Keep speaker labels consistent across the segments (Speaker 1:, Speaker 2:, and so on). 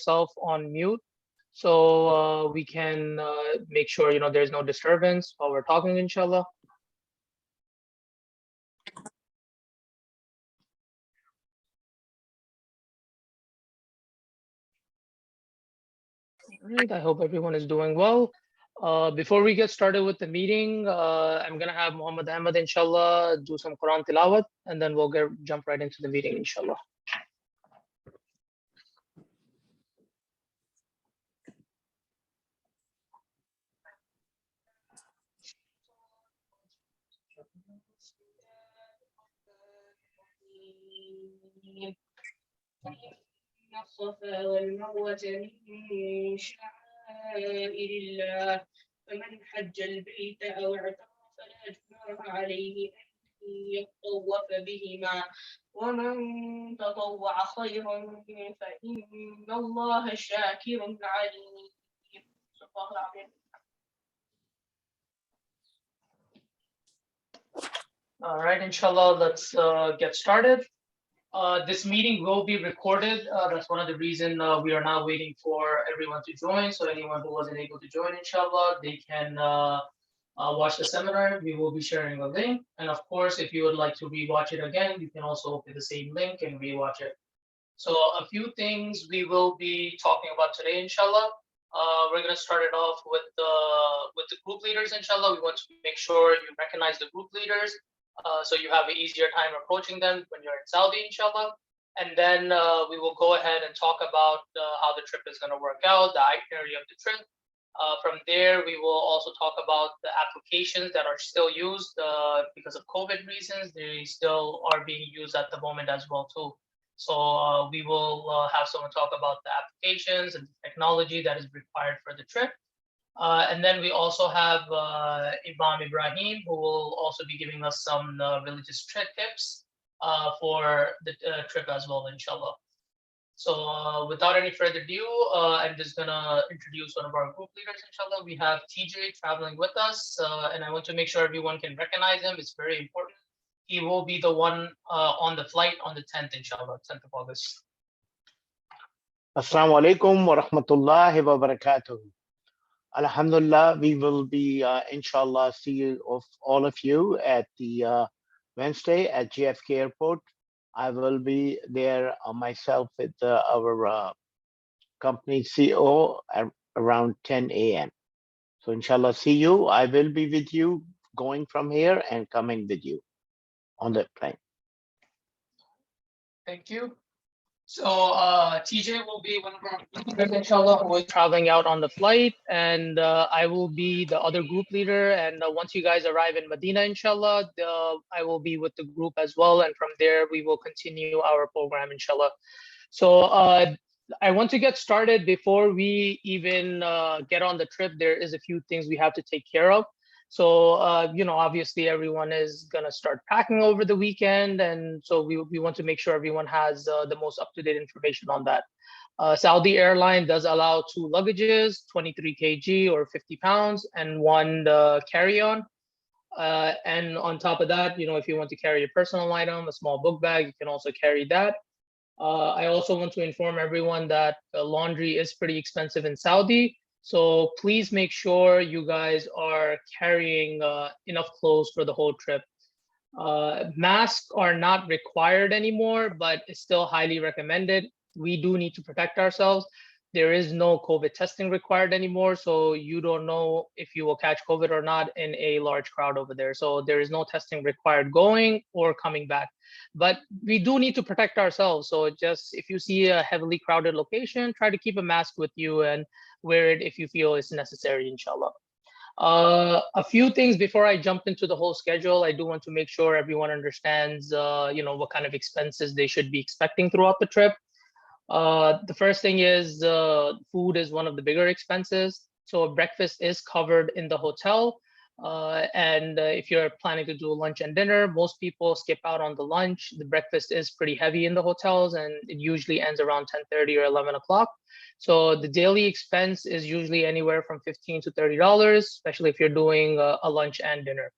Speaker 1: yourself on mute so we can make sure there's no disturbance while we're talking, inshallah. All right, I hope everyone is doing well. Before we get started with the meeting, I'm gonna have Muhammad Ahmad, inshallah, do some Quran tilawat, and then we'll jump right into the meeting, inshallah.
Speaker 2: الصفا والمروة من شعائر الله فمن حج البيت أو اعتمر فلا جناح عليه أن يطوف بهما ومن تطوع خيرا فإن الله شاكر عليم.
Speaker 1: All right, inshallah, let's get started. This meeting will be recorded. That's one of the reasons we are now waiting for everyone to join. So anyone who wasn't able to join, inshallah, they can watch the seminar. We will be sharing a link. And of course, if you would like to rewatch it again, you can also open the same link and rewatch it. So a few things we will be talking about today, inshallah. We're going to start it off with the group leaders, inshallah. We want to make sure you recognize the group leaders. So you have an easier time approaching them when you're in Saudi, inshallah. And then we will go ahead and talk about how the trip is going to work out, the itinerary of the trip. From there, we will also talk about the applications that are still used because of COVID reasons. They still are being used at the moment as well, too. So we will have someone talk about the applications and technology that is required for the trip. And then we also have Imam Ibrahim, who will also be giving us some religious tips for the trip as well, inshallah. So without any further ado, I'm just gonna introduce one of our group leaders, inshallah. We have TJ traveling with us, and I want to make sure everyone can recognize him. It's very important. He will be the one on the flight on the 10th, inshallah, 10th of August.
Speaker 3: Assalamu alaikum wa rahmatullahi wa barakatuh. Alhamdulillah, we will be, inshallah, see you of all of you at the Wednesday at JFK Airport. I will be there myself with our company CEO around 10 a.m. So inshallah, see you. I will be with you going from here and coming with you on the plane.
Speaker 1: Thank you. So TJ will be one of our leaders, inshallah, who is traveling out on the flight, and I will be the other group leader. And once you guys arrive in Medina, inshallah, I will be with the group as well. And from there, we will continue our program, inshallah. So I want to get started. Before we even get on the trip, there is a few things we have to take care of. So, obviously everyone is going to start packing over the weekend. And so we want to make sure everyone has the most up-to-date information on that. Saudi Airline does allow 2 luggages, 23 kg or 50 pounds, and 1 carry-on. And on top of that, if you want to carry a personal item, a small book bag, you can also carry that. I also want to inform everyone that laundry is pretty expensive in Saudi. So please make sure you guys are carrying enough clothes for the whole trip. Masks are not required anymore, but it's still highly recommended. We do need to protect ourselves. There is no COVID testing required anymore, so you don't know if you will catch COVID or not in a large crowd over there. So there is no testing required going or coming back. But we do need to protect ourselves. So just if you see a heavily crowded location, try to keep a mask with you and wear it if you feel it's necessary, inshallah. A few things before I jump into the whole schedule. I do want to make sure everyone understands, what kind of expenses they should be expecting throughout the trip. The first thing is food is one of the bigger expenses. So breakfast is covered in the hotel. And if you're planning to do lunch and dinner, most people skip out on the lunch. The breakfast is pretty heavy in the hotels, and it usually ends around 10:30 or 11 o'clock. So the daily expense is usually anywhere from $15 to $30, especially if you're doing a lunch and dinner.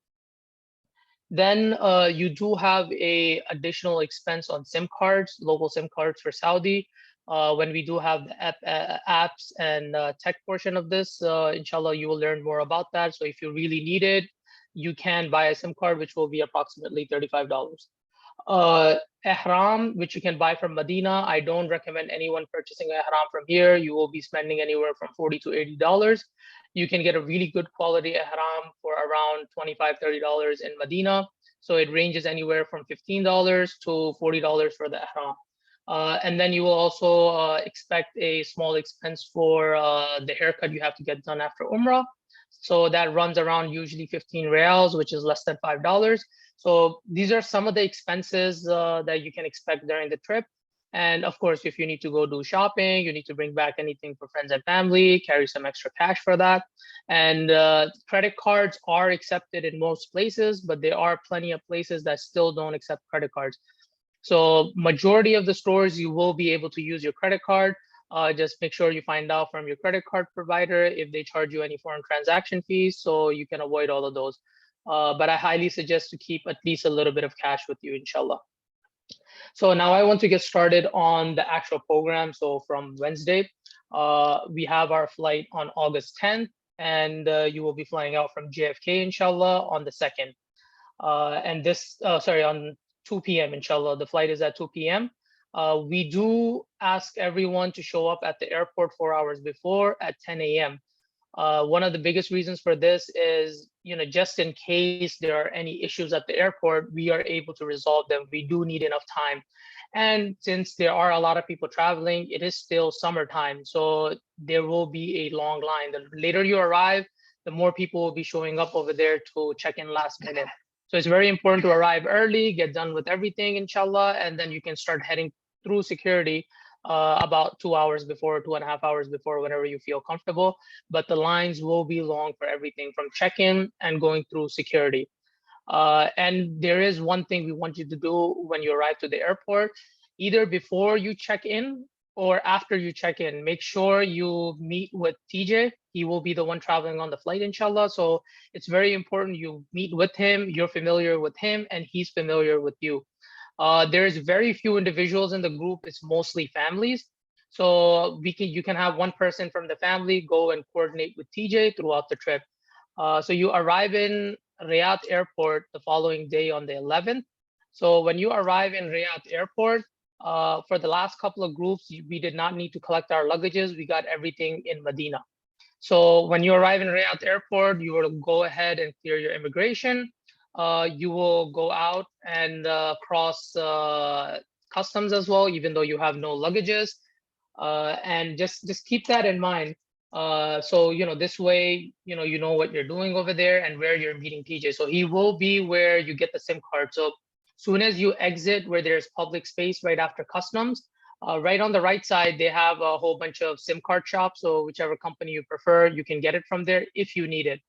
Speaker 1: Then you do have a additional expense on SIM cards, local SIM cards for Saudi. when we do have the apps and tech portion of this. Inshallah, you will learn more about that. So if you really need it, you can buy a SIM card, which will be approximately $35. Uh, Ihram, which you can buy from Medina. I don't recommend anyone purchasing a Ihram from here. You will be spending anywhere from $40 to $80. You can get a really good quality Ihram for around $25, $30 in Medina. So it ranges anywhere from $15 to $40 for the Ihram. And then you will also expect a small expense for the haircut you have to get done after Umrah. So that runs around usually 15 reals, which is less than $5. So these are some of the expenses that you can expect during the trip. And of course, if you need to go do shopping, you need to bring back anything for friends and family, carry some extra cash for that. And credit cards are accepted in most places, but there are plenty of places that still don't accept credit cards. So majority of the stores, you will be able to use your credit card. Just make sure you find out from your credit card provider if they charge you any foreign transaction fees, so you can avoid all of those. But I highly suggest to keep at least a little bit of cash with you, inshallah. So now I want to get started on the actual program. So from Wednesday, we have our flight on August 10th, and you will be flying out from JFK, inshallah, on the 2nd. And this, sorry, on 2 p.m., inshallah. The flight is at 2 p.m. We do ask everyone to show up at the airport 4 hours before at 10 a.m. One of the biggest reasons for this is, just in case there are any issues at the airport, we are able to resolve them. We do need enough time. And since there are a lot of people traveling, it is still summertime. So there will be a long line. The later you arrive, the more people will be showing up over there to check in last minute. So it's very important to arrive early, get done with everything, inshallah, and then you can start heading through security about 2 hours before, 2.5 hours before, whenever you feel comfortable. But the lines will be long for everything from check-in and going through security. And there is one thing we want you to do when you arrive to the airport, either before you check in or after you check in. Make sure you meet with TJ. He will be the one traveling on the flight, inshallah. So it's very important you meet with him, you're familiar with him, and he's familiar with you. There's very few individuals in the group. It's mostly families. So you can have one person from the family go and coordinate with TJ throughout the trip. So you arrive in Riyadh Airport the following day on the 11th. So when you arrive in Riyadh Airport, for the last couple of groups, we did not need to collect our luggages. We got everything in Medina. So when you arrive in Riyadh Airport, you will go ahead and clear your immigration. You will go out and cross customs as well, even though you have no luggages. And just keep that in mind. So this way, you know what you're doing over there and where you're meeting TJ. So he will be where you get the SIM card. So soon as you exit where there's public space right after customs, right on the right side, they have a whole bunch of SIM card shops. So whichever company you prefer, you can get it from there if you need it.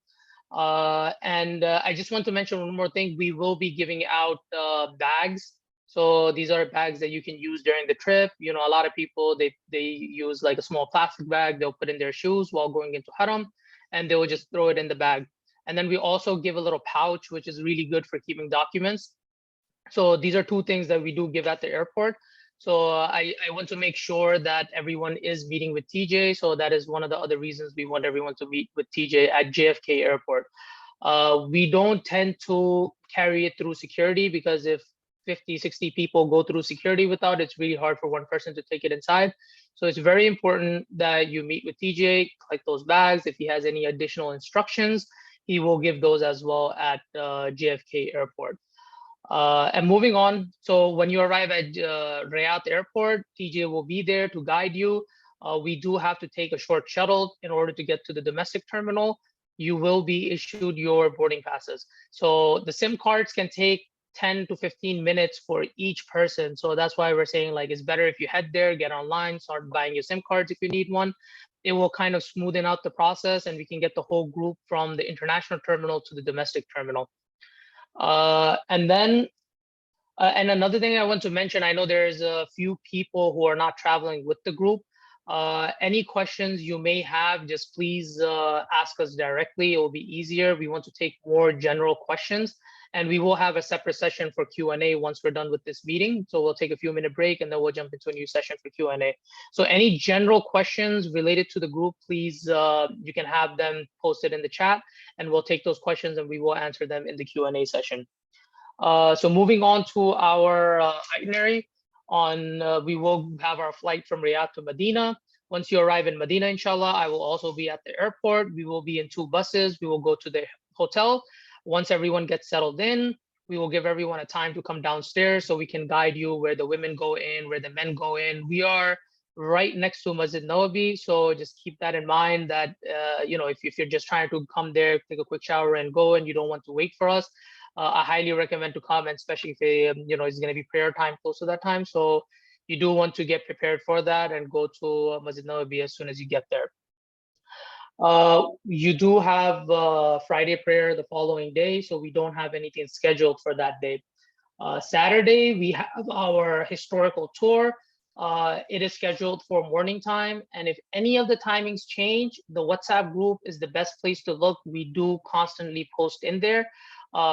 Speaker 1: And I just want to mention one more thing. We will be giving out bags. So these are bags that you can use during the trip. A lot of people, they use like a small plastic bag. They'll put in their shoes while going into Haram, and they will just throw it in the bag. And then we also give a little pouch, which is really good for keeping documents. So these are two things that we do give at the airport. So I want to make sure that everyone is meeting with TJ. So that is one of the other reasons we want everyone to meet with TJ at JFK Airport. We don't tend to carry it through security because if 50, 60 people go through security without, it's really hard for one person to take it inside. So it's very important that you meet with TJ, collect those bags. If he has any additional instructions, he will give those as well at JFK Airport. And moving on, so when you arrive at Riyadh Airport, TJ will be there to guide you. We do have to take a short shuttle in order to get to the domestic terminal. You will be issued your boarding passes. So the SIM cards can take 10 to 15 minutes for each person. So that's why we're saying like it's better if you head there, get online, start buying your SIM cards if you need one. It will kind of smoothen out the process and we can get the whole group from the international terminal to the domestic terminal. And then, and another thing I want to mention, I know there's a few people who are not traveling with the group. Any questions you may have, just please ask us directly. It will be easier. We want to take more general questions. And we will have a separate session for Q&A once we're done with this meeting. So we'll take a few minute break and then we'll jump into a new session for Q&A. So any general questions related to the group, please, you can have them posted in the chat and we'll take those questions and we will answer them in the Q&A session. So moving on to our itinerary, we will have our flight from Riyadh to Medina. Once you arrive in Medina, inshallah, I will also be at the airport. We will be in 2 buses. We will go to the hotel. Once everyone gets settled in, we will give everyone a time to come downstairs so we can guide you where the women go in, where the men go in. We are right next to Masjid Nawawi, so just keep that in mind that, if you're just trying to come there, take a quick shower and go and you don't want to wait for us, I highly recommend to come, and especially if it's going to be prayer time close to that time. So you do want to get prepared for that and go to Masjid Nawawi as soon as you get there. You do have Friday prayer the following day, so we don't have anything scheduled for that day. Saturday, we have our historical tour. It is scheduled for morning time, and if any of the timings change, the WhatsApp group is the best place to look. We do constantly post in there.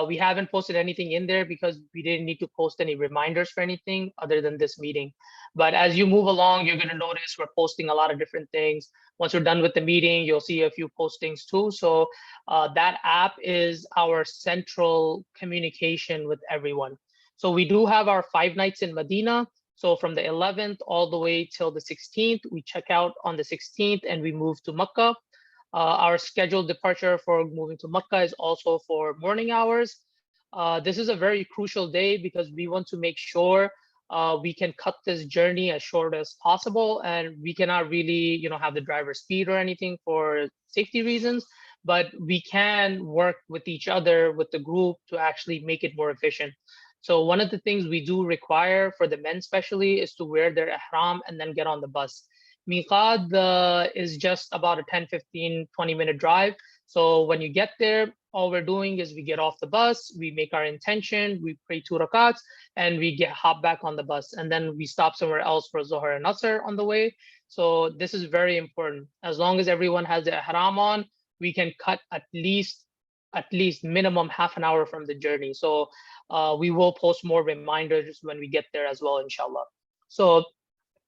Speaker 1: We haven't posted anything in there because we didn't need to post any reminders for anything other than this meeting. But as you move along, you're going to notice we're posting a lot of different things. Once we're done with the meeting, you'll see a few postings too. So that app is our central communication with everyone. So we do have our 5 nights in Medina. So from the 11th all the way till the 16th, we check out on the 16th and we move to Makkah. Our scheduled departure for moving to Makkah is also for morning hours. This is a very crucial day because we want to make sure we can cut this journey as short as possible, and we cannot really, have the driver speed or anything for safety reasons, but we can work with each other, with the group, to actually make it more efficient. So one of the things we do require for the men especially is to wear their ihram and then get on the bus. Miqad is just about a 10, 15, 20-minute drive. So when you get there, all we're doing is we get off the bus, we make our intention, we pray 2 rakats, and we hop back on the bus. And then we stop somewhere else for Zohar and Asr on the way. So this is very important. As long as everyone has the ihram on, we can cut at least minimum half an hour from the journey. So we will post more reminders when we get there as well, inshallah. So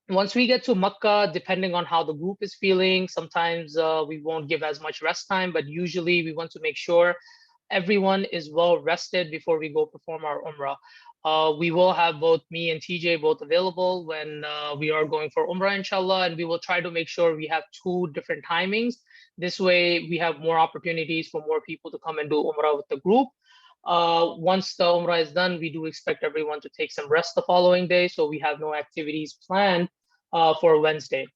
Speaker 1: once we get to Makkah, depending on how the group is feeling, sometimes we won't give as much rest time, but usually we want to make sure everyone is well rested before we go perform our Umrah. We will have both me and TJ both available when we are going for Umrah, inshallah, and we will try to make sure we have 2 different timings. This way we have more opportunities for more people to come and do Umrah with the group. Once the Umrah is done, we do expect everyone to take some rest the following day, so we have no activities planned for Wednesday.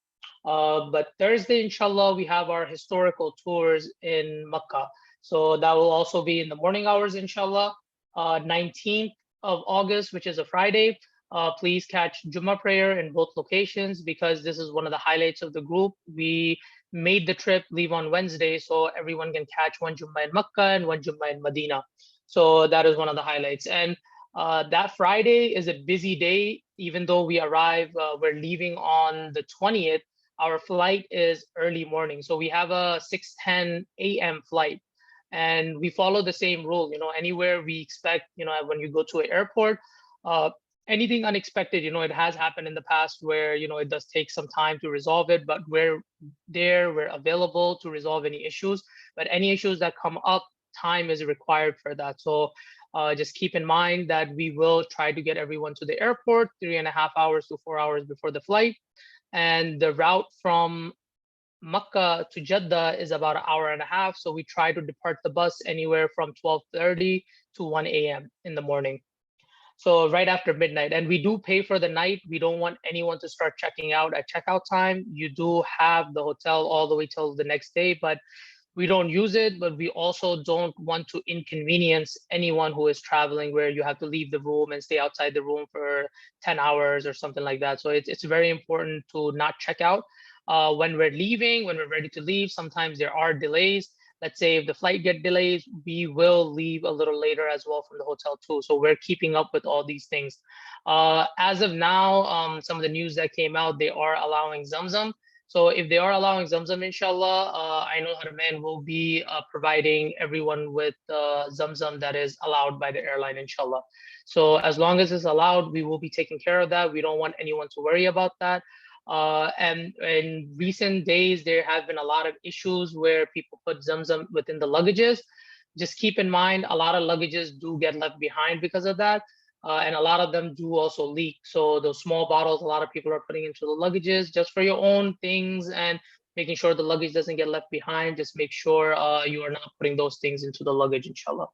Speaker 1: But Thursday, inshallah, we have our historical tours in Makkah. So that will also be in the morning hours, inshallah. 19th of August, which is a Friday. Please catch Jummah prayer in both locations because this is one of the highlights of the group. We made the trip leave on Wednesday so everyone can catch one Jummah in Makkah and one Jummah in Medina. So that is one of the highlights. And that Friday is a busy day. Even though we arrive, we're leaving on the 20th, our flight is early morning. So we have a 6:10 a.m. flight. And we follow the same rule, anywhere we expect, when you go to an airport, anything unexpected, it has happened in the past where, it does take some time to resolve it, but we're available to resolve any issues. But any issues that come up, time is required for that. So just keep in mind that we will try to get everyone to the airport 3.5 hours to 4 hours before the flight. And the route from Makkah to Jeddah is about 1.5 hours. So we try to depart the bus anywhere from 12:30 to 1 a.m. in the morning. So right after midnight. And we do pay for the night. We don't want anyone to start checking out at checkout time. You do have the hotel all the way till the next day, but we don't use it. But we also don't want to inconvenience anyone who is traveling where you have to leave the room and stay outside the room for 10 hours or something like that. So it's very important to not check out. When we're leaving, when we're ready to leave, sometimes there are delays. Let's say if the flight get delayed, we will leave a little later as well from the hotel too. So we're keeping up with all these things. As of now, some of the news that came out, they are allowing Zamzam. So if they are allowing Zamzam, inshallah, Ainul Haramain will be providing everyone with Zamzam that is allowed by the airline, inshallah. So as long as it's allowed, we will be taking care of that. We don't want anyone to worry about that. And in recent days, there have been a lot of issues where people put Zamzam within the luggages. Just keep in mind, a lot of luggages do get left behind because of that. And a lot of them do also leak. So those small bottles, a lot of people are putting into the luggages just for your own things and making sure the luggage doesn't get left behind. Just make sure you are not putting those things into the luggage, inshallah.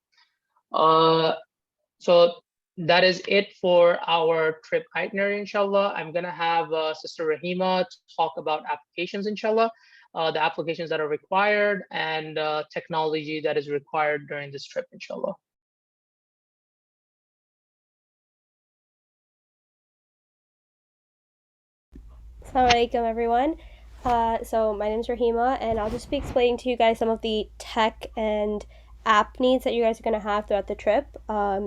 Speaker 1: So that is it for our trip itinerary, inshallah. I'm gonna have Sister Rahima talk about applications, inshallah, the applications that are required and technology that is required during this trip, inshallah.
Speaker 4: Assalamu alaikum, everyone. So my name is Rahima, and I'll just be explaining to you guys some of the tech and app needs that you guys are going to have throughout the trip.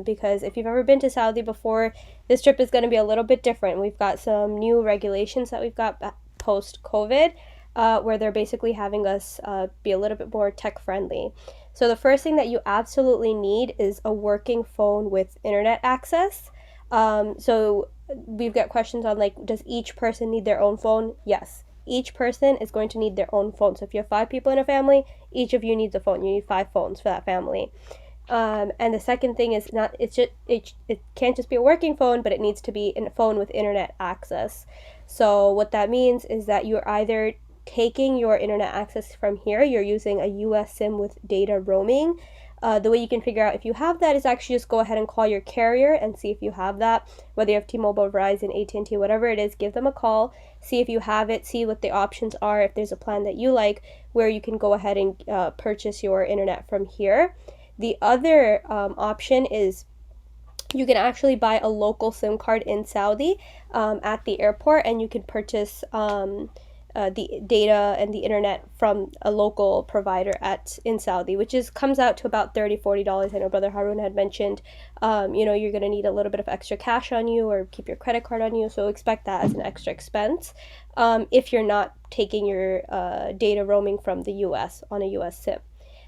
Speaker 4: Because if you've ever been to Saudi before, this trip is going to be a little bit different. We've got some new regulations that we've got post-COVID, where they're basically having us be a little bit more tech-friendly. So the first thing that you absolutely need is a working phone with internet access. So we've got questions on like, does each person need their own phone? Yes. Each person is going to need their own phone. So if you have 5 people in a family, each of you needs a phone. You need 5 phones for that family. And the second thing is not it's just it can't just be a working phone, but it needs to be a phone with internet access. So what that means is that you're either taking your internet access from here, you're using a US SIM with data roaming. The way you can figure out if you have that is actually just go ahead and call your carrier and see if you have that. Whether you have T-Mobile, Verizon, AT&T, whatever it is, give them a call, see if you have it, see what the options are, if there's a plan that you like, where you can go ahead and purchase your internet from here. The other option is you can actually buy a local SIM card in Saudi at the airport, and you can purchase the data and the internet from a local provider in Saudi, which comes out to about $30-$40. I know Brother Harun had mentioned, you're going to need a little bit of extra cash on you or keep your credit card on you, so expect that as an extra expense if you're not taking your data roaming from the US on a US SIM.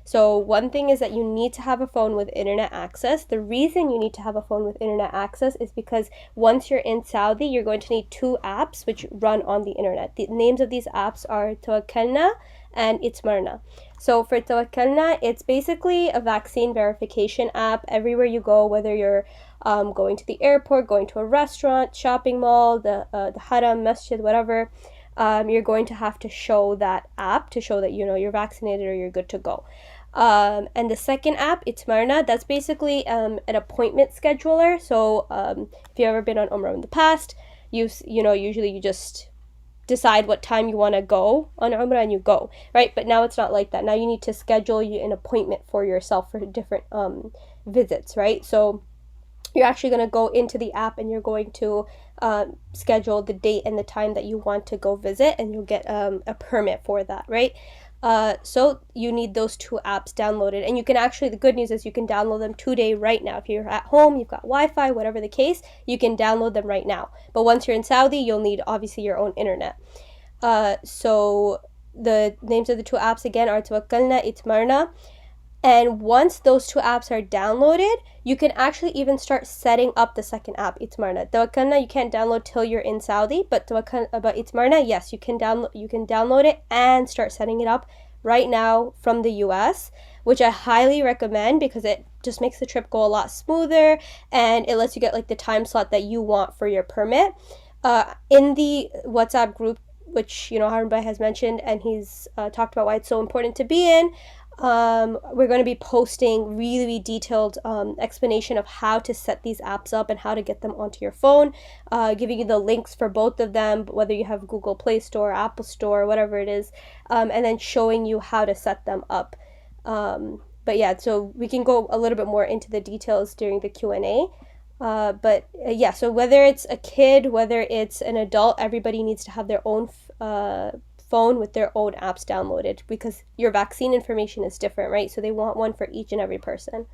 Speaker 4: So one thing is that you need to have a phone with internet access. The reason you need to have a phone with internet access is because once you're in Saudi, you're going to need 2 apps which run on the internet. The names of these apps are Tawakkalna and Itmarna. So for Tawakkalna, it's basically a vaccine verification app. Everywhere you go, whether you're going to the airport, going to a restaurant, shopping mall, the haram, masjid, whatever, you're going to have to show that app to show that you're vaccinated or you're good to go. And the second app, Itmarna, that's basically an appointment scheduler. So if you've ever been on Umrah in the past, usually you just decide what time you want to go on Umrah and you go, right? But now it's not like that. Now you need to schedule an appointment for yourself for different visits, right? So you're actually going to go into the app and you're going to schedule the date and the time that you want to go visit, and you'll get a permit for that, right? So you need those 2 apps downloaded, and you can actually, the good news is you can download them today right now. If you're at home, you've got Wi-Fi, whatever the case, you can download them right now. But once you're in Saudi, you'll need obviously your own internet. So the names of the 2 apps again are Tawakkalna, Itmarna. And once those 2 apps are downloaded, you can actually even start setting up the second app, Itmarna. Tawakkalna you can't download till you're in Saudi, but Itmarna, yes, you can download it and start setting it up right now from the US, which I highly recommend because it just makes the trip go a lot smoother, and it lets you get like the time slot that you want for your permit. In the WhatsApp group, which Harun Bhai has mentioned, and he's talked about why it's so important to be in, we're going to be posting really detailed explanation of how to set these apps up and how to get them onto your phone, giving you the links for both of them, whether you have Google Play Store, Apple Store, whatever it is, and then showing you how to set them up. But yeah, so we can go a little bit more into the details during the Q&A. Yeah, so whether it's a kid, whether it's an adult, everybody needs to have their own phone with their own apps downloaded because your vaccine information is different, right? So they want one for each and every person.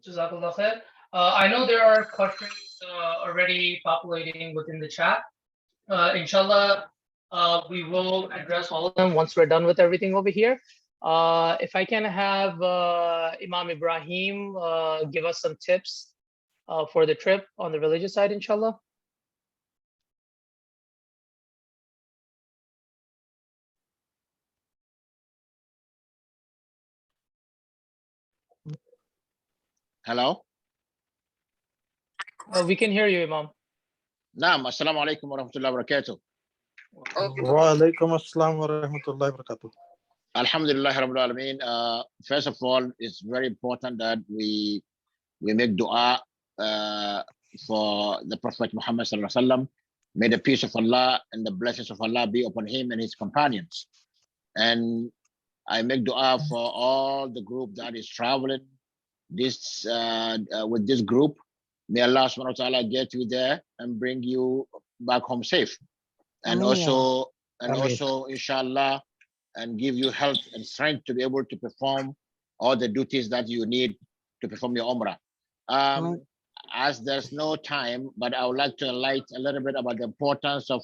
Speaker 1: Jazakallah khair. I know there are questions already populating within the chat. Inshallah, we will address all of them once we're done with everything over here. If I can have Imam Ibrahim give us some tips for the trip on the religious side, inshallah.
Speaker 5: Hello.
Speaker 1: We can hear you, Imam.
Speaker 5: Naam. Assalamu alaikum wa rahmatullahi wa barakatuh.
Speaker 6: Wa alaikum assalam wa rahmatullahi wa barakatuh.
Speaker 5: Alhamdulillah Rabbil Alameen. First of all, it's very important that we make dua for the Prophet Muhammad sallallahu alaihi wasallam. May the peace of Allah and the blessings of Allah be upon him and his companions. And I make dua for all the group that is traveling this with this group. May Allah subhanahu wa ta'ala get you there and bring you back home safe. And also, inshallah, and give you health and strength to be able to perform all the duties that you need to perform your Umrah. As there's no time, but I would like to enlighten a little bit about the importance of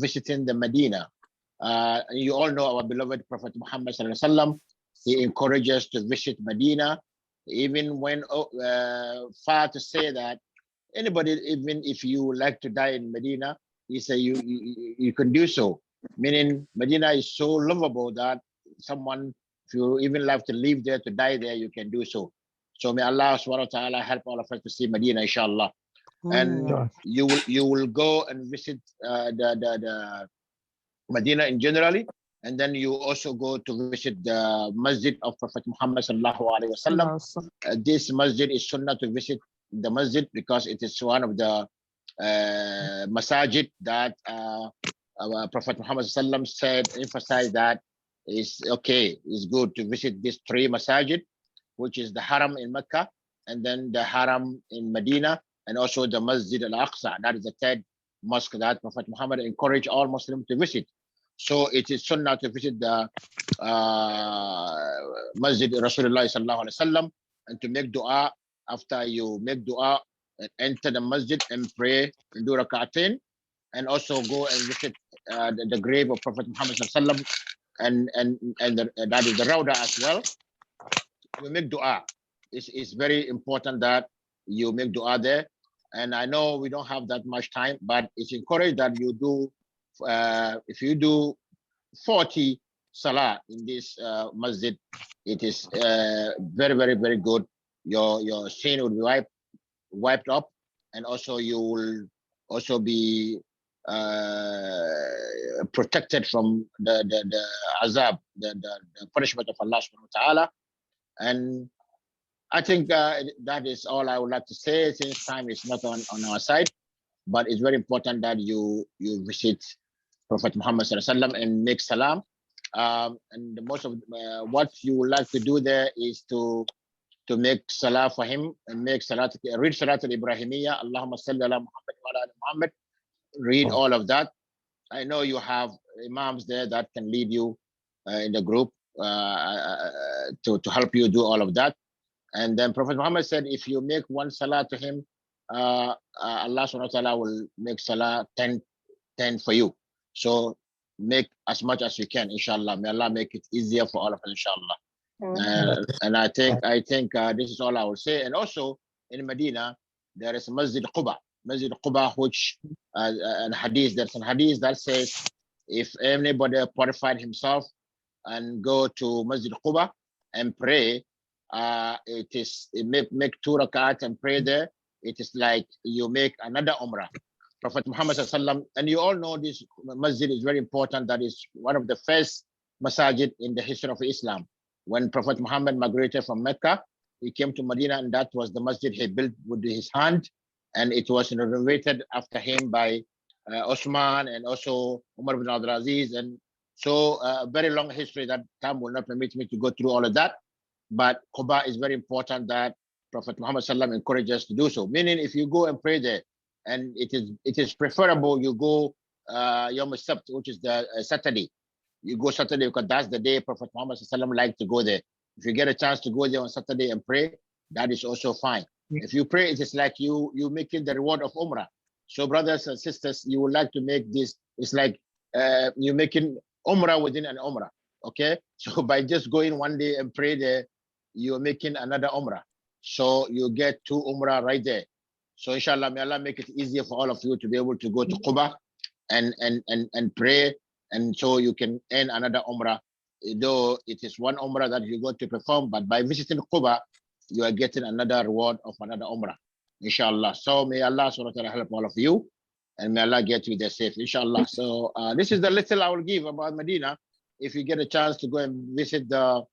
Speaker 5: visiting the Medina. You all know our beloved Prophet Muhammad sallallahu alaihi wasallam. He encourages to visit Medina, even when far to say that anybody, even if you like to die in Medina, he say you can do so. Meaning Medina is so lovable that someone, if you even like to live there, to die there, you can do so. So may Allah subhanahu wa ta'ala help all of us to see Medina, inshallah. And you will go and visit the Medina in generally, and then you also go to visit the Masjid of Prophet Muhammad sallallahu alaihi wasallam. This Masjid is sunnah to visit the Masjid because it is one of the masajid that Prophet Muhammad sallam said, emphasized that it's okay, it's good to visit these three masajid, which is the Haram in Mecca, and then the Haram in Medina, and also the Masjid al-Aqsa. That is the third mosque that Prophet Muhammad encouraged all Muslims to visit. So it is sunnah to visit the Masjid Rasulullah sallallahu alaihi wasallam, and to make dua. After you make dua, and enter the masjid and pray and do rak'atain, and also go and visit the grave of Prophet Muhammad sallallahu alaihi wasallam, and that is the Rawda as well. You make dua. It's very important that you make dua there. And I know we don't have that much time, but it's encouraged that you do. If you do 40 salah in this masjid, it is very, very, very good. Your sin will be wiped up, and also you will also be protected from the azab, the punishment of Allah subhanahu wa ta'ala. And I think that is all I would like to say, since time is not on our side. But it's very important that you visit Prophet Muhammad sallallahu alaihi wasallam and make salam. And the most of what you would like to do there is to make salah for him, and make salat, read salat al-Ibrahimiyya, Allahumma salli ala Muhammad wa ala ali Muhammad. Read all of that. I know you have imams there that can lead you in the group to help you do all of that. And then Prophet Muhammad said, if you make one salah to him, Allah subhanahu wa ta'ala will make salah 10 for you. So make as much as you can, inshallah. May Allah make it easier for all of us, inshallah. And I think this is all I will say. And also in Medina, there is Masjid Quba, which and hadith, there's a hadith that says, if anybody purified himself and go to Masjid Quba and pray, make 2 rakat and pray there. It is like you make another Umrah. Prophet Muhammad sallallahu, and you all know this masjid is very important. That is one of the first masajid in the history of Islam. When Prophet Muhammad migrated from Mecca, he came to Medina, and that was the masjid he built with his hand, and it was renovated after him by Osman and also Umar bin Abdul Aziz. And so a very long history that time will not permit me to go through all of that. But Quba is very important that Prophet Muhammad sallam encourages us to do so. Meaning, if you go and pray there, and it is preferable you go Yom Sabt, which is the Saturday. You go Saturday because that's the day Prophet Muhammad sallam liked to go there. If you get a chance to go there on Saturday and pray, that is also fine. If you pray, it is like you making the reward of Umrah. So brothers and sisters, you would like to make this, it's like you're making Umrah within an Umrah. Okay, so by just going one day and pray there, you're making another Umrah. So you get 2 Umrah right there. So inshallah, may Allah make it easier for all of you to be able to go to Quba and pray, and so you can earn another Umrah. Though it is one Umrah that you go to perform, but by visiting Quba, you are getting another reward of another Umrah, inshallah. So may Allah subhanahu wa ta'ala help all of you, and may Allah get you there safe, inshallah. So this is the little I will give about Medina. If you get a chance to go and visit the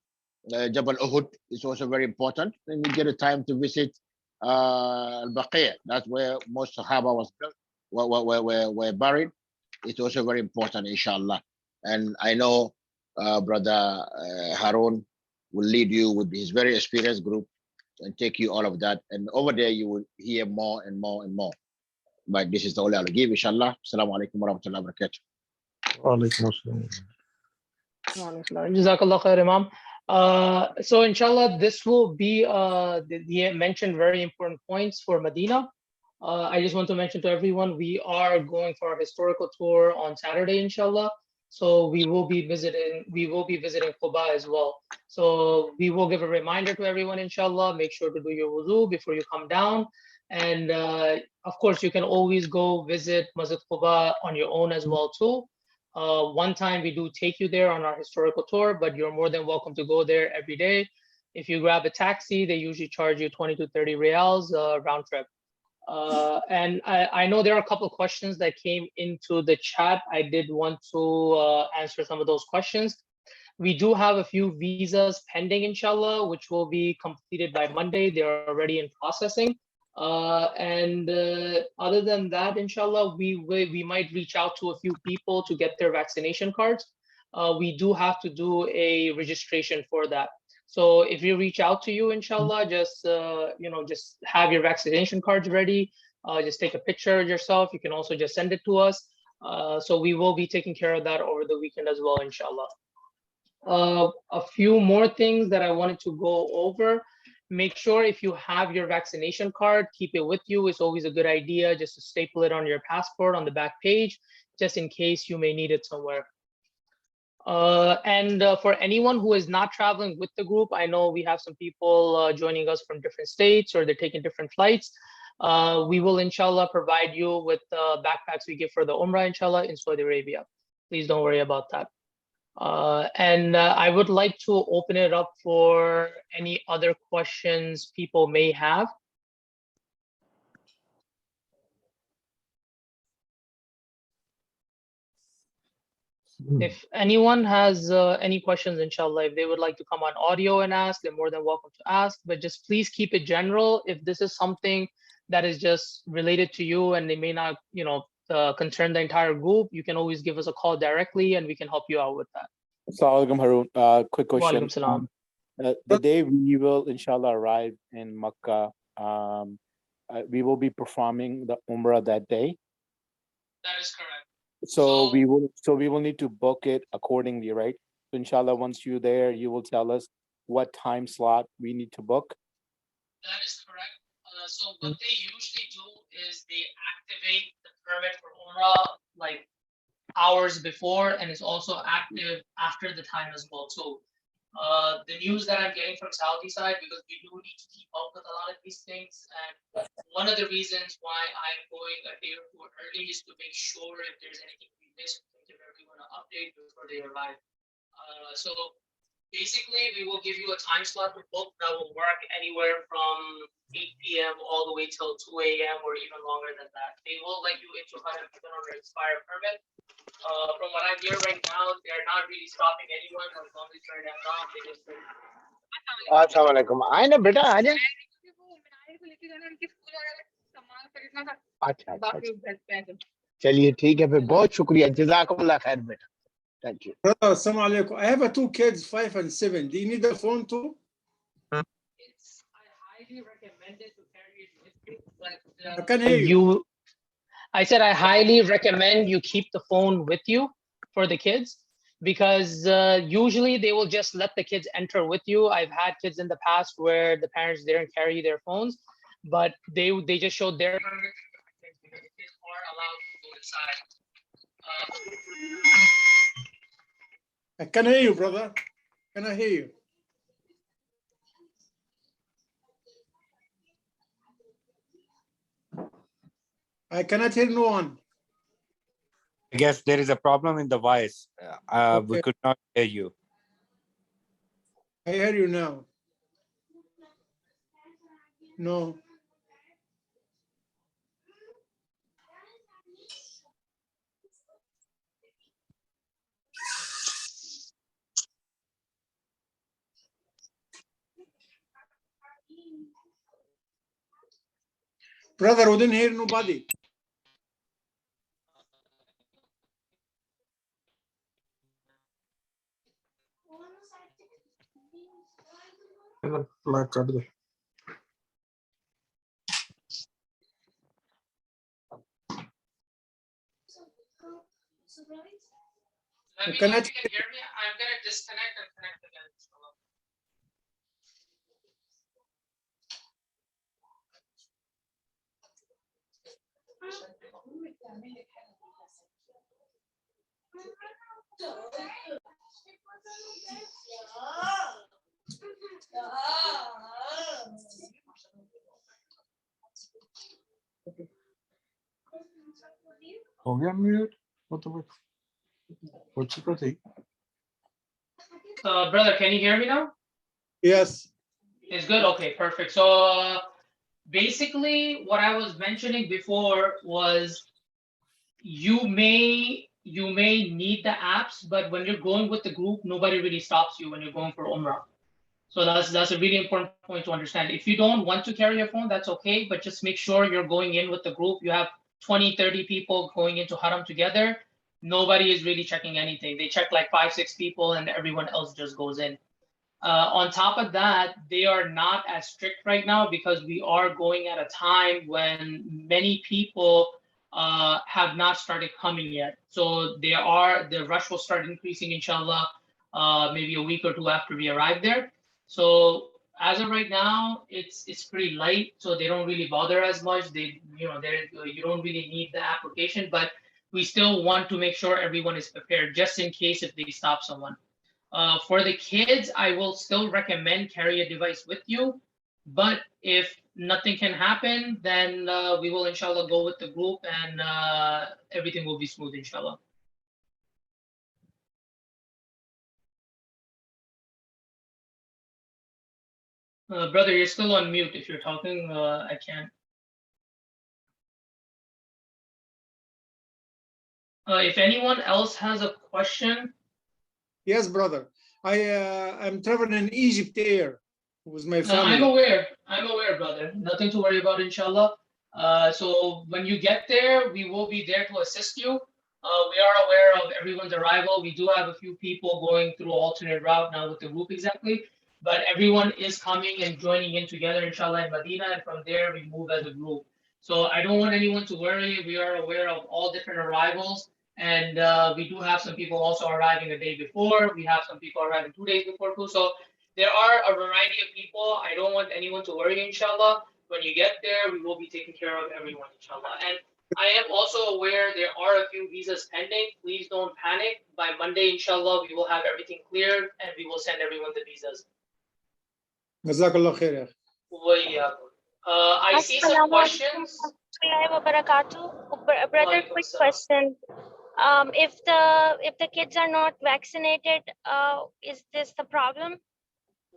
Speaker 5: Jabal Uhud, it's also very important. Then you get a time to visit Al-Baqiyah. That's where most Sahaba was were buried. It's also very important, inshallah. And I know Brother Harun will lead you with his very experienced group and take you all of that. And over there, you will hear more and more and more. But this is the only I'll give, inshallah. Assalamu alaikum wa rahmatullahi wa barakatuh.
Speaker 6: وعليكم السلام.
Speaker 1: Jazakallah khair, Imam. So inshallah, this will be the mentioned very important points for Medina. I just want to mention to everyone, we are going for a historical tour on Saturday, inshallah. So we will be visiting Quba as well. So we will give a reminder to everyone, inshallah. Make sure to do your wuzu before you come down. And of course, you can always go visit Masjid Quba on your own as well too. One time we do take you there on our historical tour, but you're more than welcome to go there every day. If you grab a taxi, they usually charge you 20 to 30 reals round trip. And I know there are a couple of questions that came into the chat. I did want to answer some of those questions. We do have a few visas pending, inshallah, which will be completed by Monday. They're already in processing. And other than that, inshallah, we might reach out to a few people to get their vaccination cards. We do have to do a registration for that. So if we reach out to you, inshallah, just just have your vaccination cards ready. Just take a picture of yourself. You can also just send it to us. So we will be taking care of that over the weekend as well, inshallah. A few more things that I wanted to go over. Make sure if you have your vaccination card, keep it with you. It's always a good idea just to staple it on your passport on the back page, just in case you may need it somewhere. And for anyone who is not traveling with the group, I know we have some people joining us from different states or they're taking different flights. We will, inshallah, provide you with the backpacks we give for the Umrah, inshallah, in Saudi Arabia. Please don't worry about that. And I would like to open it up for any other questions people may have. If anyone has any questions, inshallah, if they would like to come on audio and ask, they're more than welcome to ask, but just please keep it general. If this is something that is just related to you and they may not, concern the entire group, you can always give us a call directly and we can help you out with that.
Speaker 7: Assalamu alaikum, Harun. Quick
Speaker 1: Wa
Speaker 7: question.
Speaker 1: alaikum salam.
Speaker 7: The day we will, inshallah, arrive in Makkah, we will be performing the Umrah that day.
Speaker 1: That is correct.
Speaker 7: So we will need to book it accordingly, right? So inshallah, once you're there, you will tell us what time slot we need to book.
Speaker 1: That is correct. So what they usually do is they activate the permit for Umrah like hours before, and it's also active after the time as well too. The news that I'm getting from Saudi side, because we do need to keep up with a lot of these things, and one of the reasons why I'm going a day or two early is to make sure if there's anything we missed, we can give everyone an update before they arrive. So basically, we will give you a time slot to book that will work anywhere from 8 p.m. all the way till 2 a.m. or even longer than that. They will let you into Qatar even on an expired permit. From what I hear right now, they're not really stopping anyone as long as you're in Ihram. They just
Speaker 3: अस्सलाम वालेकुम आए ना बेटा आ जा अच्छा अच्छा चलिए ठीक है फिर बहुत शुक्रिया जज़ाकुमुल्लाह खैर बेटा thank you
Speaker 8: Assalamu alaikum. I have 2 kids, 5 and 7. Do you need the phone too?
Speaker 1: I highly recommend it to carry it with you, but
Speaker 8: I can hear you.
Speaker 1: I said I highly recommend you keep the phone with you for the kids, because usually they will just let the kids enter with you. I've had kids in the past where the parents didn't carry their phones, but they just showed their because kids are allowed to go inside.
Speaker 8: I can hear you, brother. Can I hear you? I cannot hear no one.
Speaker 9: I guess there is a problem in the voice. We
Speaker 8: Okay.
Speaker 9: could not hear you.
Speaker 8: I hear you now. No. Brother, we didn't hear nobody.
Speaker 1: Let me
Speaker 8: Can
Speaker 1: know
Speaker 8: I
Speaker 1: if you can hear me. I'm gonna disconnect and connect again.
Speaker 6: हो गया mute वो तो हो चुका थी
Speaker 1: Brother, can you hear me now?
Speaker 8: Yes.
Speaker 1: It's good. Okay, perfect. So basically, what I was mentioning before was you may need the apps, but when you're going with the group, nobody really stops you when you're going for Umrah. So that's a really important point to understand. If you don't want to carry your phone, that's okay, but just make sure you're going in with the group. You have 20, 30 people going into Haram together. Nobody is really checking anything. They check like 5, 6 people and everyone else just goes in. On top of that, they are not as strict right now because we are going at a time when many people have not started coming yet. So the rush will start increasing, inshallah, maybe a week or two after we arrive there. So as of right now, it's pretty light, so they don't really bother as much. You don't really need the application, but we still want to make sure everyone is prepared just in case if they stop someone. For the kids, I will still recommend carry a device with you. But if nothing can happen, then we will inshallah go with the group and everything will be smooth, inshallah. Brother, you're still on mute. If you're talking, I can't. If anyone else has a question.
Speaker 8: Yes, brother. I'm traveling in Egypt Air with my family.
Speaker 1: I'm aware, brother. Nothing to worry about, inshallah. So when you get there, we will be there to assist you. We are aware of everyone's arrival. We do have a few people going through alternate route now with the group exactly, but everyone is coming and joining in together, inshallah, in Medina, and from there we move as a group. So I don't want anyone to worry. We are aware of all different arrivals, and we do have some people also arriving a day before. We have some people arriving 2 days before too. So there are a variety of people. I don't want anyone to worry, inshallah. When you get there, we will be taking care of everyone, inshallah. And I am also aware there are a few visas pending. Please don't panic. By Monday, inshallah, we will have everything cleared and we will send everyone the visas.
Speaker 8: Jazakallah khair.
Speaker 1: I see some questions.
Speaker 10: Brother, quick question. If the kids are not vaccinated, is this the problem?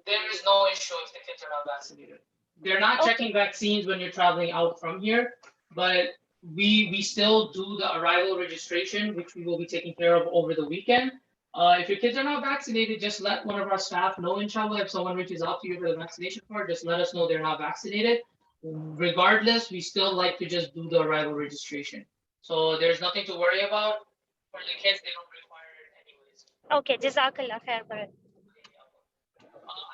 Speaker 1: There is no issue if the kids are not vaccinated. They're not checking vaccines when you're traveling out from here, but we still do the arrival registration, which we will be taking care of over the weekend. If your kids are not vaccinated, just let one of our staff know, inshallah. If someone reaches out to you for the vaccination card, just let us know they're not vaccinated. Regardless, we still like to just do the arrival registration. So there's nothing to worry about. For the kids, they don't require it anyways.
Speaker 10: Okay, Jazakallah khair.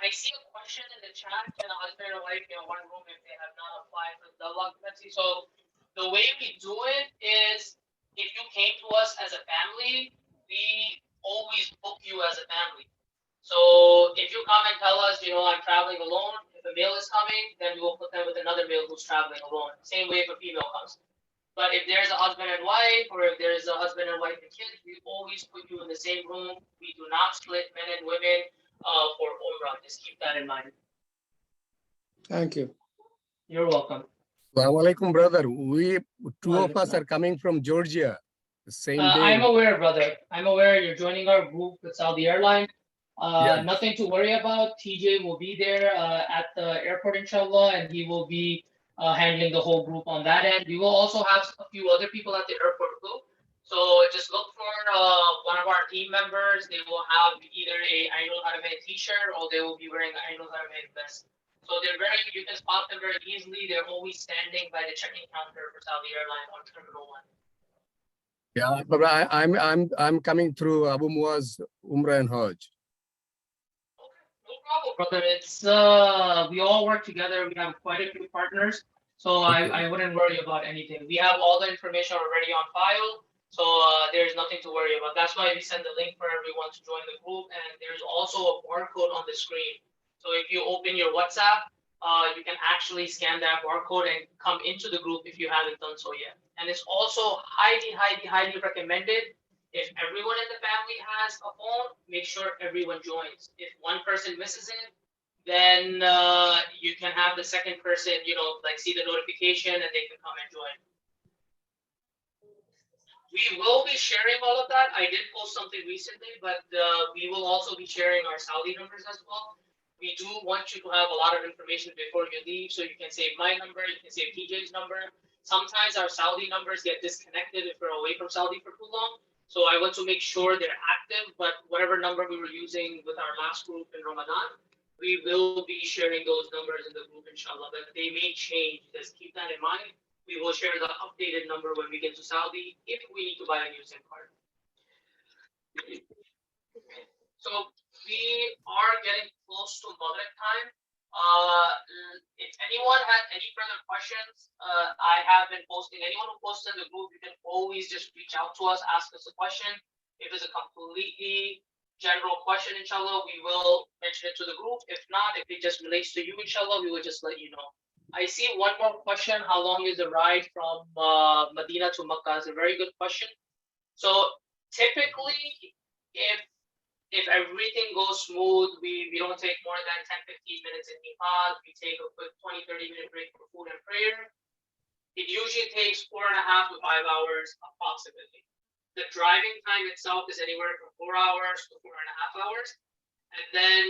Speaker 1: I see a question in the chat. Can a husband and wife get one room if they have not applied for the occupancy? So the way we do it is, if you came to us as a family, we always book you as a family. So if you come and tell us, I'm traveling alone, if a male is coming, then we will put them with another male who's traveling alone. Same way if a female comes. But if there's a husband and wife, or if there's a husband and wife and kids, we always put you in the same room. We do not split men and women for Umrah. Just keep that in mind.
Speaker 8: Thank you.
Speaker 1: You're welcome.
Speaker 11: Assalamu alaikum, brother. We two of us are coming from Georgia the same day.
Speaker 1: I'm aware, brother. I'm aware you're joining our group with Saudi Airlines.
Speaker 11: Yes.
Speaker 1: Nothing to worry about. TJ will be there at the airport, inshallah, and he will be handling the whole group on that end. We will also have a few other people at the airport too. So just look for one of our team members. They will have either a Ainul Haramain t-shirt or they will be wearing an Ainul Haramain vest. So they're very, you can spot them very easily. They're always standing by the check-in counter for Saudi Airlines on Terminal 1.
Speaker 11: Yeah, but I'm coming through Abu Muaz Umrah and Hajj.
Speaker 1: No problem, brother. It's we all work together. We have quite a few partners, so I wouldn't worry about anything. We have all the information already on file, so there's nothing to worry about. That's why we send the link for everyone to join the group, and there's also a barcode on the screen. So if you open your WhatsApp, you can actually scan that barcode and come into the group if you haven't done so yet. And it's also highly, highly, highly recommended. If everyone in the family has a phone, make sure everyone joins. If one person misses it, then you can have the second person, like see the notification and they can come and join. We will be sharing all of that. I did post something recently, but we will also be sharing our Saudi numbers as well. We do want you to have a lot of information before you leave, so you can save my number, you can save TJ's number. Sometimes our Saudi numbers get disconnected if we're away from Saudi for too long. So I want to make sure they're active, but whatever number we were using with our last group in Ramadan, we will be sharing those numbers in the group, inshallah, but they may change. Just keep that in mind. We will share the updated number when we get to Saudi if we need to buy a new SIM card. So we are getting close to Maghrib time. If anyone had any further questions, I have been posting. Anyone who posts in the group, you can always just reach out to us, ask us a question. If it's a completely general question, inshallah, we will mention it to the group. If not, if it just relates to you, inshallah, we will just let you know. I see one more question. How long is the ride from Medina to Makkah? It's a very good question. So typically, if everything goes smooth, we don't take more than 10-15 minutes in Nepal. We take a quick 20-30 minute break for food and prayer. It usually takes 4.5 to 5 hours approximately. The driving time itself is anywhere from 4 hours to 4.5 hours. And then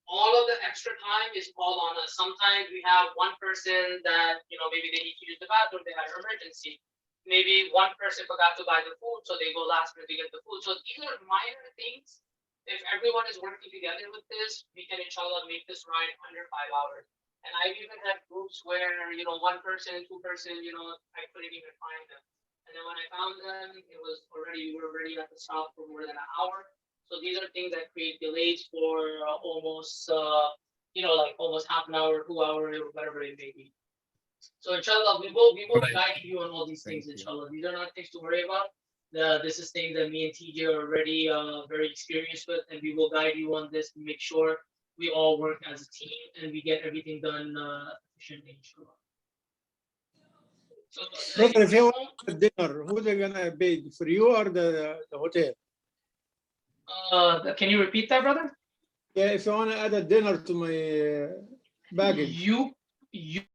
Speaker 1: all of the extra time is all on us. Sometimes we have one person that, maybe they need to use the bathroom, they have an emergency. Maybe one person forgot to buy the food, so they go last minute to get the food. So these are minor things. If everyone is working together with this, we can inshallah make this ride under 5 hours. And I've even had groups where, one person, two person, I couldn't even find them. And then when I found them, we were already at the stop for more than an hour. So these are things that create delays for almost, like almost half an hour, 2 hours, or whatever it may be. So inshallah, we will guide you on all these things, inshallah. These are not things to worry about. This is things that me and TJ are already very experienced with, and we will guide you on this to make sure we all work as a team and we get everything done efficiently, inshallah. So,
Speaker 8: Brother, if you want dinner, who they gonna pay for you or the hotel?
Speaker 1: Can you repeat that, brother?
Speaker 8: Yeah, if you want to add a dinner to my baggage.
Speaker 1: You